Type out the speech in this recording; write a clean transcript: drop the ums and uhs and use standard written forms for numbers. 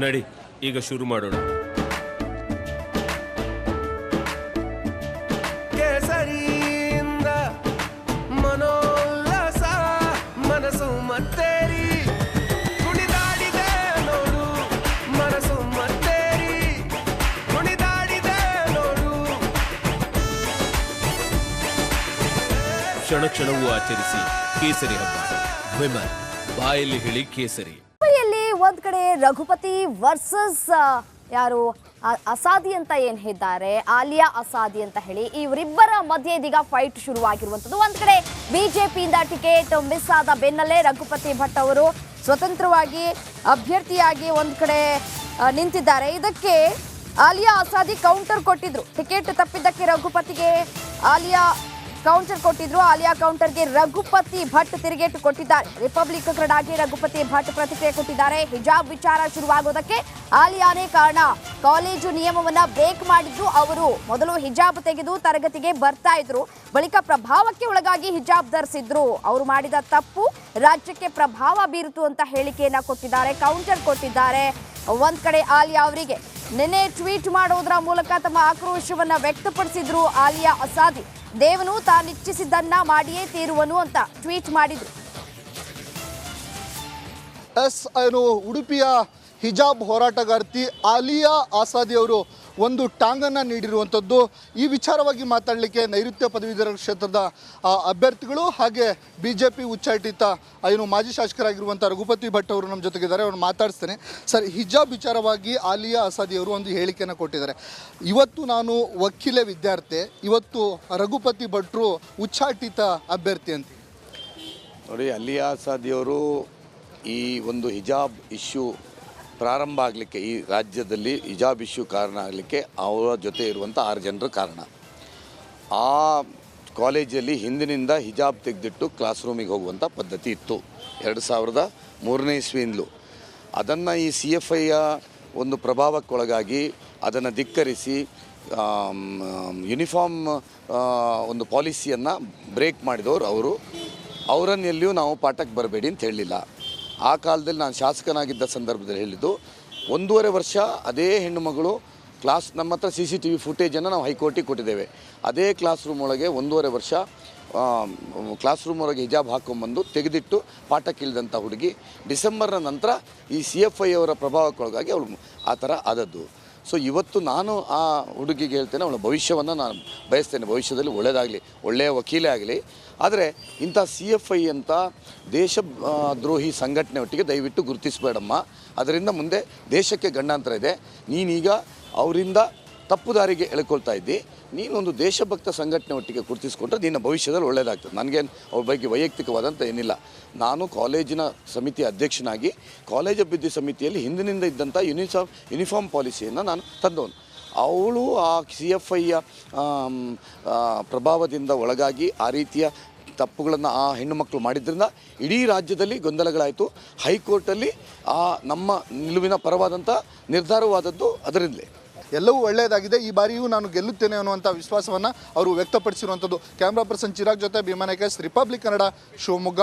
ನಡಿ ಈಗ ಶುರು ಮಾಡೋಣ. ಕೇಸರಿಯಿಂದ ಮನೋಲ್ಲಾಸ ಮನಸ್ಸು ಮತ್ತೇರಿ ಕುಣಿದಾಡಿದೆ ನೋಡು, ಮನಸ್ಸು ಮತ್ತೇರಿ ಕುಣಿದಾಡಿದೆ ನೋಡು. ಕ್ಷಣ ಕ್ಷಣವೂ ಆಚರಿಸಿ ಕೇಸರಿ ಹಬ್ಬ. ವಿಮಲ್ ಬಾಯಲ್ಲಿ ಹೇಳಿ ಕೇಸರಿ. ಒಂದ್ ಕಡೆ ರಘುಪತಿ ವರ್ಸಸ್ ಯಾರು ಅಸಾದಿ ಅಂತ ಏನ್ ಹೇಳಿದ್ದಾರೆ, ಆಲಿಯಾ ಅಸಾದಿ ಅಂತ ಹೇಳಿ ಇವರಿಬ್ಬರ ಮಧ್ಯೆ ಇದೀಗ ಫೈಟ್ ಶುರುವಾಗಿರುವಂತದ್ದು. ಒಂದ್ ಕಡೆ ಬಿಜೆಪಿಯಿಂದ ಟಿಕೆಟ್ ಮಿಸ್ ಆದ ಬೆನ್ನಲ್ಲೇ ರಘುಪತಿ ಭಟ್ ಅವರು ಸ್ವತಂತ್ರವಾಗಿ ಅಭ್ಯರ್ಥಿಯಾಗಿ ಒಂದ್ ಕಡೆ ನಿಂತಿದ್ದಾರೆ. ಇದಕ್ಕೆ ಆಲಿಯಾ ಅಸಾದಿ ಕೌಂಟರ್ ಕೊಟ್ಟಿದ್ರು. ಟಿಕೆಟ್ ತಪ್ಪಿದ್ದಕ್ಕೆ ರಘುಪತಿಗೆ ಆಲಿಯಾ ಕೌಂಟರ್ ಕೊಟ್ಟಿದ್ರು. ಆಲಿಯಾ ಕೌಂಟರ್ಗೆ ರಘುಪತಿ ಭಟ್ ತಿರುಗೇಟು ಕೊಟ್ಟಿದ್ದಾರೆ. ರಿಪಬ್ಲಿಕನ್ನರಾಗಿ ರಘುಪತಿ ಭಟ್ ಪ್ರತಿಕ್ರಿಯೆ ಕೊಟ್ಟಿದ್ದಾರೆ. ಹಿಜಾಬ್ ವಿಚಾರ ಶುರುವಾಗೋದಕ್ಕೆ ಆಲಿಯಾನೇ ಕಾರಣ. ಕಾಲೇಜು ನಿಯಮವನ್ನ ಬ್ರೇಕ್ ಮಾಡಿದ್ರು ಅವರು. ಮೊದಲು ಹಿಜಾಬ್ ತೆಗೆದು ತರಗತಿಗೆ ಬರ್ತಾ ಇದ್ರು, ಬಳಿಕ ಪ್ರಭಾವಕ್ಕೆ ಒಳಗಾಗಿ ಹಿಜಾಬ್ ಧರಿಸಿದ್ರು. ಅವರು ಮಾಡಿದ ತಪ್ಪು ರಾಜ್ಯಕ್ಕೆ ಪ್ರಭಾವ ಬೀರಿತು ಅಂತ ಹೇಳಿಕೆಯನ್ನ ಕೊಟ್ಟಿದ್ದಾರೆ, ಕೌಂಟರ್ ಕೊಟ್ಟಿದ್ದಾರೆ. ಒಂದ್ ಕಡೆ ಆಲಿಯಾ ಅವರಿಗೆ ನಿನ್ನೆ ಟ್ವೀಟ್ ಮಾಡೋದ್ರ ಮೂಲಕ ತಮ್ಮ ಆಕ್ರೋಶವನ್ನ ವ್ಯಕ್ತಪಡಿಸಿದ್ರು ಆಲಿಯಾ ಅಸಾದಿ. ದೇವನು ತಾನಿಚ್ಛಿಸಿದ್ದನ್ನ ಮಾಡಿಯೇ ತೀರುವನು ಅಂತ ಟ್ವೀಟ್ ಮಾಡಿದ್ರು. ಉಡುಪಿಯ ಹಿಜಾಬ್ ಹೋರಾಟಗಾರ್ತಿ ಆಲಿಯಾ ಆಸಾದಿ ಅವರು ಒಂದು ಟಾಂಗನ್ನು ನೀಡಿರುವಂಥದ್ದು. ಈ ವಿಚಾರವಾಗಿ ಮಾತಾಡಲಿಕ್ಕೆ ನೈಋತ್ಯ ಪದವೀಧರ ಕ್ಷೇತ್ರದ ಅಭ್ಯರ್ಥಿಗಳು ಹಾಗೆ BJP ಉಚ್ಚಾಟಿತ ಮಾಜಿ ಶಾಸಕರಾಗಿರುವಂಥ ರಘುಪತಿ ಭಟ್ ಅವರು ನಮ್ಮ ಜೊತೆಗಿದ್ದಾರೆ. ಅವ್ರನ್ನ ಮಾತಾಡಿಸ್ತೇನೆ. ಸರ್, ಹಿಜಾಬ್ ವಿಚಾರವಾಗಿ ಆಲಿಯಾ ಆಸಾದಿ ಅವರು ಒಂದು ಹೇಳಿಕೆಯನ್ನು ಕೊಟ್ಟಿದ್ದಾರೆ. ಇವತ್ತು ನಾನು ವಕೀಲೆ ವಿದ್ಯಾರ್ಥಿ, ಇವತ್ತು ರಘುಪತಿ ಭಟ್ರು ಉಚ್ಚಾಟಿತ ಅಭ್ಯರ್ಥಿ ಅಂತ ನೋಡಿ. ಆಲಿಯಾ ಆಸಾದಿಯವರು ಈ ಒಂದು ಹಿಜಾಬ್ ಇಶ್ಯೂ ಪ್ರಾರಂಭ ಆಗಲಿಕ್ಕೆ, ಈ ರಾಜ್ಯದಲ್ಲಿ ಹಿಜಾಬ್ ಇಶ್ಯೂ ಕಾರಣ ಆಗಲಿಕ್ಕೆ ಅವರ ಜೊತೆ ಇರುವಂಥ 6 ಜನರು ಕಾರಣ. ಆ ಕಾಲೇಜಲ್ಲಿ ಹಿಂದಿನಿಂದ ಹಿಜಾಬ್ ತೆಗೆದಿಟ್ಟು ಕ್ಲಾಸ್ ರೂಮಿಗೆ ಹೋಗುವಂಥ ಪದ್ಧತಿ ಇತ್ತು 2003ನೇ ಇಸ್ವಿಯಿಂದಲೂ. ಅದನ್ನು ಈ CFIಯ ಒಂದು ಪ್ರಭಾವಕ್ಕೊಳಗಾಗಿ ಅದನ್ನು ಧಿಕ್ಕರಿಸಿ ಯೂನಿಫಾರ್ಮ್ ಒಂದು ಪಾಲಿಸಿಯನ್ನು ಬ್ರೇಕ್ ಮಾಡಿದವರು ಅವರು. ಅವರನ್ನು ಎಲ್ಲಿಯೂ ನಾವು ಪಾಠಕ್ಕೆ ಬರಬೇಡಿ ಅಂತ ಹೇಳಲಿಲ್ಲ. ಆ ಕಾಲದಲ್ಲಿ ನಾನು ಶಾಸಕನಾಗಿದ್ದ ಸಂದರ್ಭದಲ್ಲಿ ಹೇಳಿದ್ದು, 1.5 ವರ್ಷ ಅದೇ ಹೆಣ್ಣು ಮಗಳು ನಮ್ಮ ಹತ್ರ CCTV ಫುಟೇಜನ್ನು ನಾವು ಹೈಕೋರ್ಟಿಗೆ ಕೊಟ್ಟಿದ್ದೇವೆ. ಅದೇ ಕ್ಲಾಸ್ ರೂಮ್ ಒಳಗೆ 1.5 ವರ್ಷ ಕ್ಲಾಸ್ ರೂಮ್ ಒಳಗೆ ಹಿಜಾಬ್ ಹಾಕ್ಕೊಂಬಂದು ತೆಗೆದಿಟ್ಟು ಪಾಠಕ್ಕೆ ಇಳಿದಂಥ ಹುಡುಗಿ ಡಿಸೆಂಬರ್ನ ನಂತರ ಈ CFI ಅವರ ಪ್ರಭಾವಕ್ಕೊಳಗಾಗಿ ಅವಳು ಆ ಥರ ಆದದ್ದು. ಸೊ ಇವತ್ತು ನಾನು ಆ ಹುಡುಗಿಗೆ ಹೇಳ್ತೇನೆ, ಅವಳ ಭವಿಷ್ಯವನ್ನು ನಾನು ಬಯಸ್ತೇನೆ. ಭವಿಷ್ಯದಲ್ಲಿ ಒಳ್ಳೆಯದಾಗಲಿ, ಒಳ್ಳೆಯ ವಕೀಲೆ ಆಗಲಿ. ಆದರೆ ಇಂಥ CFI ಅಂತ ದೇಶದ್ರೋಹಿ ಸಂಘಟನೆ ಒಟ್ಟಿಗೆ ದಯವಿಟ್ಟು ಗುರುತಿಸಬೇಡಮ್ಮ. ಅದರಿಂದ ಮುಂದೆ ದೇಶಕ್ಕೆ ಗಂಡಾಂತರ ಇದೆ. ನೀನೀಗ ಅವರಿಂದ ತಪ್ಪು ದಾರಿಗೆ ಎಳ್ಕೊಳ್ತಾ ಇದ್ದಿ. ನೀನೊಂದು ದೇಶಭಕ್ತ ಸಂಘಟನೆ ಒಟ್ಟಿಗೆ ಗುರುತಿಸ್ಕೊಂಡ್ರೆ ನಿನ್ನ ಭವಿಷ್ಯದಲ್ಲಿ ಒಳ್ಳೆಯದಾಗ್ತದೆ. ನನಗೇನು ಅವ್ರ ಬಗ್ಗೆ ವೈಯಕ್ತಿಕವಾದಂಥ ಏನಿಲ್ಲ. ನಾನು ಕಾಲೇಜಿನ ಸಮಿತಿ ಅಧ್ಯಕ್ಷನಾಗಿ ಕಾಲೇಜ್ ಅಭಿವೃದ್ಧಿ ಸಮಿತಿಯಲ್ಲಿ ಹಿಂದಿನಿಂದ ಇದ್ದಂಥ ಯೂನಿಫಾರ್ಮ್ ಪಾಲಿಸಿಯನ್ನು ನಾನು ತಂದವನು. ಅವಳು ಆ CFIಯ ಪ್ರಭಾವದಿಂದ ಒಳಗಾಗಿ ಆ ರೀತಿಯ ತಪ್ಪುಗಳನ್ನು ಆ ಹೆಣ್ಣು ಮಕ್ಕಳು ಮಾಡಿದ್ರಿಂದ ಇಡೀ ರಾಜ್ಯದಲ್ಲಿ ಗೊಂದಲಗಳಾಯಿತು. ಹೈಕೋರ್ಟಲ್ಲಿ ನಮ್ಮ ನಿಲುವಿನ ಪರವಾದಂಥ ನಿರ್ಧಾರವಾದದ್ದು ಅದರಿಂದಲೇ. ಎಲ್ಲವೂ ಒಳ್ಳೆಯದಾಗಿದೆ. ಈ ಬಾರಿಯೂ ನಾನು ಗೆಲ್ಲುತ್ತೇನೆ ಅನ್ನುವಂಥ ವಿಶ್ವಾಸವನ್ನು ಅವರು ವ್ಯಕ್ತಪಡಿಸಿರುವಂಥದ್ದು. ಕ್ಯಾಮ್ರಾ ಪರ್ಸನ್ ಚಿರಾಗ್ ಜೊತೆ ಭೀಮಾ ನಾಯ್ಕ, ರಿಪಬ್ಲಿಕ್ ಕನ್ನಡ, ಶಿವಮೊಗ್ಗ.